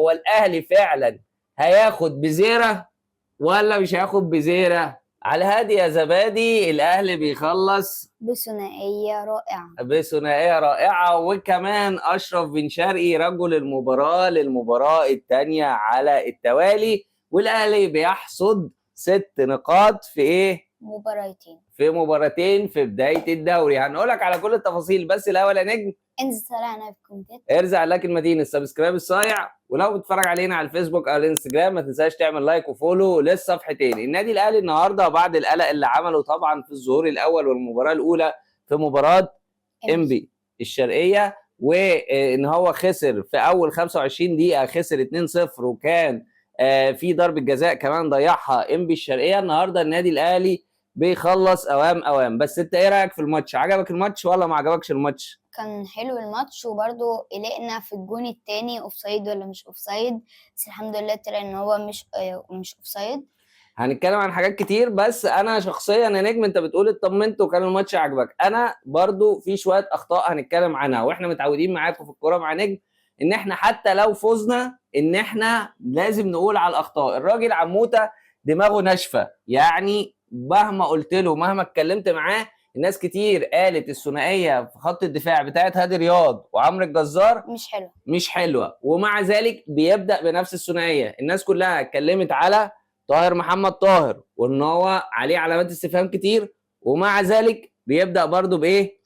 هو الاهلي فعلا هياخد بزيره ولا مش هياخد بزيره؟ على الهادي يا زبادي، الاهلي بيخلص بثنائية رائعة. بثنائيه رائعه، وكمان اشرف بن شرقي رجل المباراه للمباراه الثانيه على التوالي، والاهلي بيحصد 6 نقاط في ايه؟ في مباراتين في بدايه الدوري. هنقولك على كل التفاصيل، بس الاول يا نجم انزل سرعنا في الكومنتات، ارزع لايك المتين، السبسكرايب الصايع، ولو بتتفرج علينا على الفيسبوك او الانستجرام ما تنساش تعمل لايك وفولو للصفحتين. النادي الاهلي النهارده بعد القلق اللي عمله طبعا في الظهور الاول والمباراه الاولى في مباراه انبي الشرقيه، وان هو خسر في اول 25 دقيقه، خسر 2-0، وكان في ضربه جزاء كمان ضيعها انبي الشرقيه. النهارده النادي الاهلي بيخلص اوام. بس انت ايه رايك في الماتش؟ عجبك الماتش ولا ما عجبكش الماتش؟ كان حلو الماتش، وبرضه قلقنا في الجون التاني اوفسايد ولا مش اوفسايد، بس الحمد لله طلع ان هو مش اوفسايد. هنتكلم عن حاجات كتير، بس انا شخصيا يا نجم انت بتقول اطمنت وكان الماتش عجبك، انا برضو في شويه اخطاء هنتكلم عنها، واحنا متعودين معاكم في الكوره مع نجم ان احنا حتى لو فزنا ان احنا لازم نقول على الاخطاء. الراجل عموته دماغه ناشفه، يعني مهما قلت له مهما اتكلمت معاه، الناس كتير قالت الثنائيه في خط الدفاع بتاعت هادي رياض وعمرو الجزار مش حلوه، ومع ذلك بيبدا بنفس الثنائيه. الناس كلها اتكلمت على طاهر محمد طاهر وان هو عليه علامات استفهام كتير، ومع ذلك بيبدا برضه بايه؟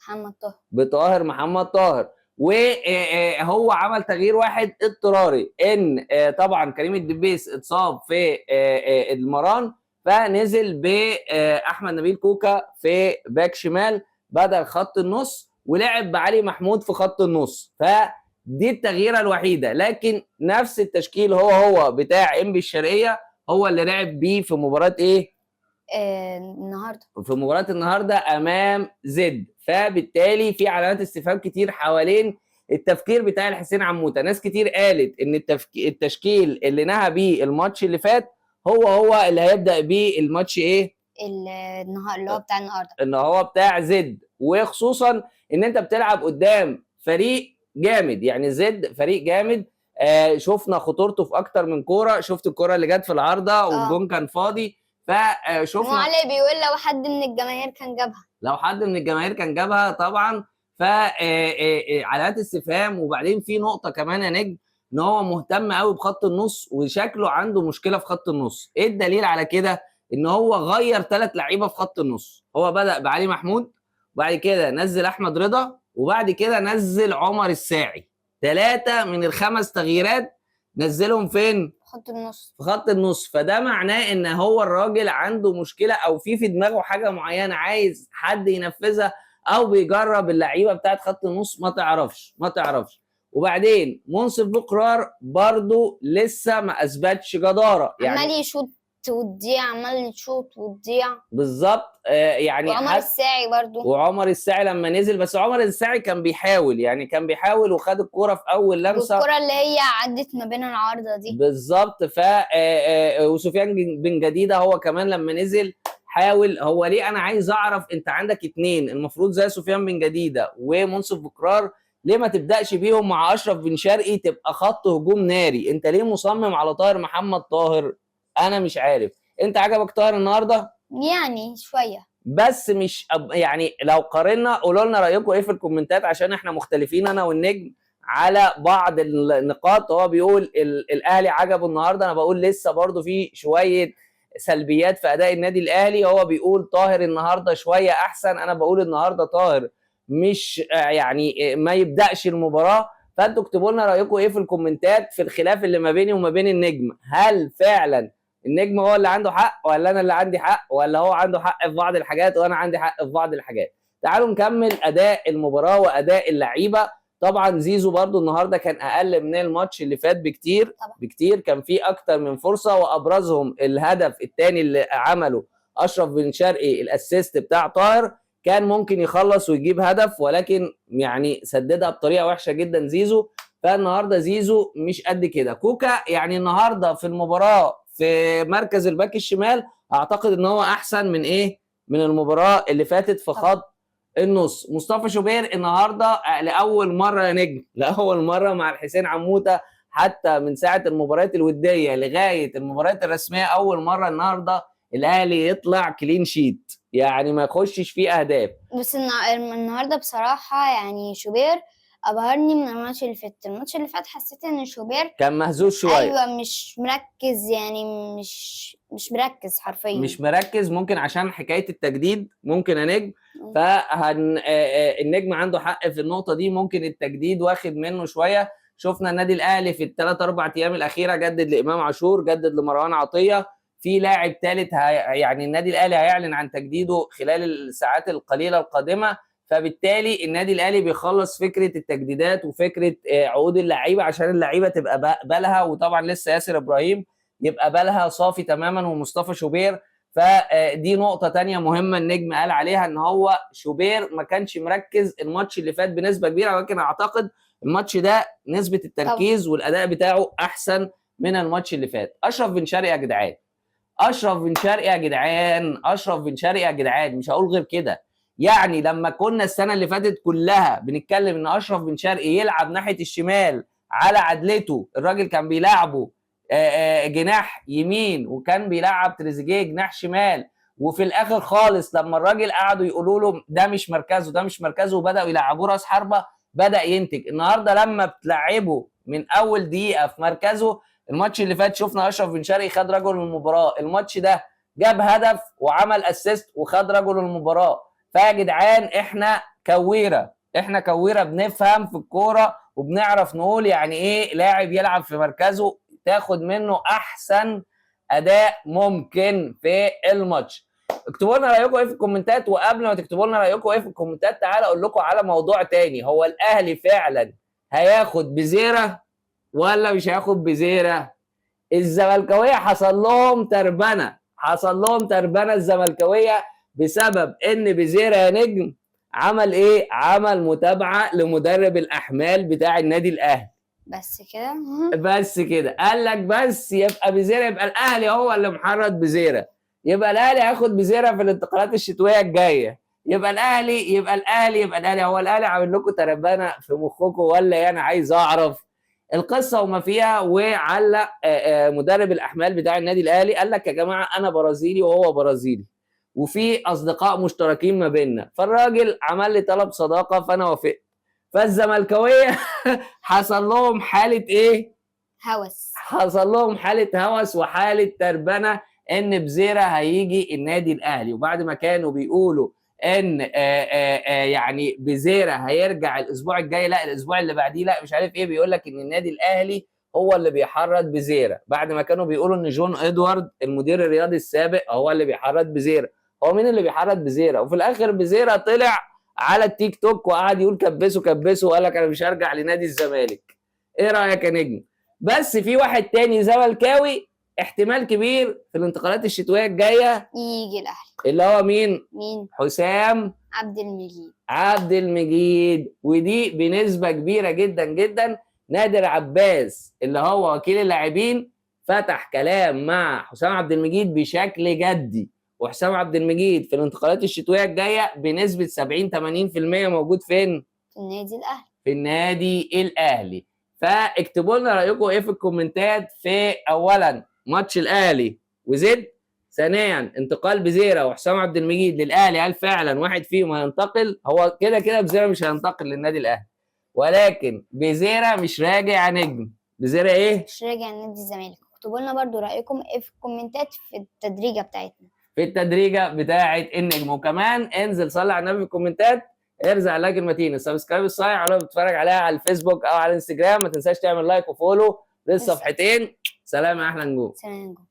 بطاهر محمد طاهر. وهو عمل تغيير واحد اضطراري، ان طبعا كريم الدبيس اتصاب في المران، فنزل باحمد نبيل كوكا في باك شمال بدل خط النص، ولعب بعلي محمود في خط النص. فدي التغييره الوحيده، لكن نفس التشكيل هو بتاع انبي الشرقيه هو اللي لعب بيه في مباراه ايه؟ النهارده. في مباراه النهارده امام زد. فبالتالي في علامات استفهام كتير حوالين التفكير بتاع الحسين عموته. ناس كتير قالت ان التشكيل اللي نهى بيه الماتش اللي فات هو اللي هيبدا بيه الماتش ايه؟ اللي هو بتاع النهارده، ان هو بتاع زد، وخصوصا ان انت بتلعب قدام فريق جامد، يعني زد فريق جامد. شفنا خطورته في اكتر من كوره، شفت الكوره اللي جت في العارضه والجون كان فاضي، فشفنا علي بيقول لو حد من الجماهير كان جابها طبعا. علامات استفهام. وبعدين في نقطه كمان يا نجم، ان هو مهتم قوي بخط النص وشكله عنده مشكله في خط النص. ايه الدليل على كده؟ ان هو غير 3 لعيبه في خط النص. هو بدا بعلي محمود، وبعد كده نزل احمد رضا، وبعد كده نزل عمر الساعي. 3 من ال5 تغييرات نزلهم فين؟ في خط النص. فده معناه ان هو الراجل عنده مشكله، او في دماغه حاجه معينه عايز حد ينفذها، او بيجرب اللعيبه بتاعت خط النص. ما تعرفش. وبعدين منصف بقرار برضو لسه ما اثبتش جداره، يعني عمال يشوط وتضيع بالظبط. يعني وعمر الساعي لما نزل، بس عمر الساعي كان بيحاول وخد الكوره في اول لمسه، الكوره اللي هي عدت ما بين العارضه دي بالظبط. وسفيان بن جديده هو كمان لما نزل حاول. هو ليه؟ انا عايز اعرف، انت عندك 2 المفروض زي سفيان بن جديده ومنصف بقرار، ليه ما تبداش بيهم مع اشرف بن شرقي تبقى خط هجوم ناري؟ انت ليه مصمم على طاهر محمد طاهر؟ انا مش عارف. انت عجبك طاهر النهارده؟ يعني شويه، بس مش يعني لو قارنا قولوا لنا رايكم ايه في الكومنتات، عشان احنا مختلفين انا والنجم على بعض النقاط. هو بيقول الاهلي عجبه النهارده، انا بقول لسه برضو في شويه سلبيات في اداء النادي الاهلي. هو بيقول طاهر النهارده شويه احسن، انا بقول النهارده طاهر مش يعني ما يبداش المباراه. فانتوا اكتبوا لنا رايكم ايه في الكومنتات في الخلاف اللي ما بيني وما بين النجم. هل فعلا النجم هو اللي عنده حق، ولا انا اللي عندي حق، ولا هو عنده حق في بعض الحاجات وانا عندي حق في بعض الحاجات؟ تعالوا نكمل اداء المباراه واداء اللعيبه. طبعا زيزو برضو النهارده كان اقل من الماتش اللي فات بكتير. كان فيه اكتر من فرصه، وابرزهم الهدف الثاني اللي عمله اشرف بن شرقي، الاسيست بتاع طاهر، كان ممكن يخلص ويجيب هدف، ولكن يعني سددها بطريقه وحشه جدا زيزو. فالنهارده زيزو مش قد كده. كوكا يعني النهارده في المباراه في مركز الباك الشمال اعتقد ان هو احسن من المباراه اللي فاتت في خط النص. مصطفى شوبير النهارده لاول مره يا نجم، لاول مره مع الحسين عموته حتى من ساعه المباريات الوديه لغايه المباريات الرسميه اول مره النهارده الاهلي يطلع كلين شيت، يعني ما يخشش فيه اهداف. بس النهارده بصراحة يعني شوبير أبهرني من الماتش اللي فات. الماتش اللي فات حسيت إن شوبير كان مهزوز شويه، أيوة مش مركز، يعني مش مركز حرفيا. مش مركز، ممكن عشان حكايه التجديد، ممكن يا نجم. النجم عنده حق في النقطه دي، ممكن التجديد واخد منه شويه. شفنا النادي الاهلي في الثلاث اربع ايام الاخيره جدد لامام عاشور، جدد لمروان عطيه، في لاعب ثالث يعني النادي الاهلي هيعلن عن تجديده خلال الساعات القليله القادمه. فبالتالي النادي الاهلي بيخلص فكره التجديدات وفكره عقود اللعيبه عشان اللعيبه تبقى بالها، وطبعا لسه ياسر ابراهيم يبقى بالها صافي تماما، ومصطفى شوبير. فدي نقطة تانية مهمة النجم قال عليها، ان هو شوبير ما كانش مركز الماتش اللي فات بنسبة كبيرة، ولكن اعتقد الماتش ده نسبة التركيز والاداء بتاعه احسن من الماتش اللي فات. اشرف بن شرقي يا جدعان، اشرف بن شرقي يا جدعان، اشرف بن شرقي يا جدعان، مش هقول غير كده. يعني لما كنا السنة اللي فاتت كلها بنتكلم ان اشرف بن شرقي يلعب ناحية الشمال على عدلته، الراجل كان بيلعبه جناح يمين وكان بيلعب تريزيجيه جناح شمال، وفي الاخر خالص لما الراجل قعدوا يقولوا له ده مش مركزه ده مش مركزه وبداوا يلعبوه راس حربه، بدا ينتج. النهارده لما بتلعبه من اول دقيقه في مركزه، الماتش اللي فات شفنا اشرف بن شرقي خد رجل المباراه، الماتش ده جاب هدف وعمل اسيست وخد رجل المباراه. فيا جدعان احنا كويره بنفهم في الكوره وبنعرف نقول يعني ايه لاعب يلعب في مركزه تاخد منه احسن اداء ممكن في الماتش. اكتبوا لنا رايكم ايه في الكومنتات، وقبل ما تكتبوا لنا رايكم ايه في الكومنتات تعالى اقول لكم على موضوع تاني. هو الاهلي فعلا هياخد بزيره ولا مش هياخد بزيره؟ الزملكاويه حصل لهم تربنه الزملكاويه بسبب ان بزيره يا نجم عمل ايه؟ عمل متابعه لمدرب الاحمال بتاع النادي الاهلي. بس كده قال لك بس يبقى بزيره، يبقى الاهلي هو اللي محرض بزيره، يبقى الاهلي هياخد بزيره في الانتقالات الشتويه الجايه، يبقى الاهلي هو الاهلي عامل لكم تربانه في مخكم ولا ايه؟ انا عايز اعرف القصه وما فيها. وعلق مدرب الاحمال بتاع النادي الاهلي قال لك يا جماعه انا برازيلي وهو برازيلي وفي اصدقاء مشتركين ما بيننا، فالراجل عمل لي طلب صداقه فانا وافقت. فالزملكاويه حصل لهم حاله ايه؟ حصل لهم حاله هوس وحاله تربنه ان بزيره هيجي النادي الاهلي، وبعد ما كانوا بيقولوا ان يعني بزيره هيرجع الاسبوع الجاي، لا الاسبوع اللي بعديه، لا مش عارف ايه، بيقول لك ان النادي الاهلي هو اللي بيحرض بزيره، بعد ما كانوا بيقولوا ان جون ادوارد المدير الرياضي السابق هو اللي بيحرض بزيره. هو مين اللي بيحرض بزيره؟ وفي الاخر بزيره طلع على التيك توك وقعد يقول كبسوا وقال لك انا مش هرجع لنادي الزمالك. ايه رايك يا نجم؟ بس في واحد تاني زملكاوي احتمال كبير في الانتقالات الشتويه الجايه يجي الاهلي، اللي هو مين؟ حسام عبد المجيد. ودي بنسبه كبيره جدا جدا نادر عباس اللي هو وكيل اللاعبين فتح كلام مع حسام عبد المجيد بشكل جدي، وحسام عبد المجيد في الانتقالات الشتويه الجايه بنسبه 70 80% موجود فين؟ في النادي الاهلي. فاكتبوا لنا رايكم ايه في الكومنتات في اولا ماتش الاهلي وزد، ثانيا انتقال بزيره وحسام عبد المجيد للاهلي، هل فعلا واحد فيهم هينتقل؟ هو كده كده بزيره مش هينتقل للنادي الاهلي، ولكن بزيره مش راجع نجم. بزيره ايه؟ مش راجع نادي الزمالك. اكتبوا لنا برضو رايكم ايه في الكومنتات في التدريجه بتاعتنا، في التدريجه بتاعه النجم. وكمان انزل صلي على النبي في الكومنتات، ارزع لايك المتين، السبسكرايب الصايع لو بتتفرج عليها على الفيسبوك او على الانستجرام، ما تنساش تعمل لايك وفولو للصفحتين. سلام يا احلى نجوم. سلام.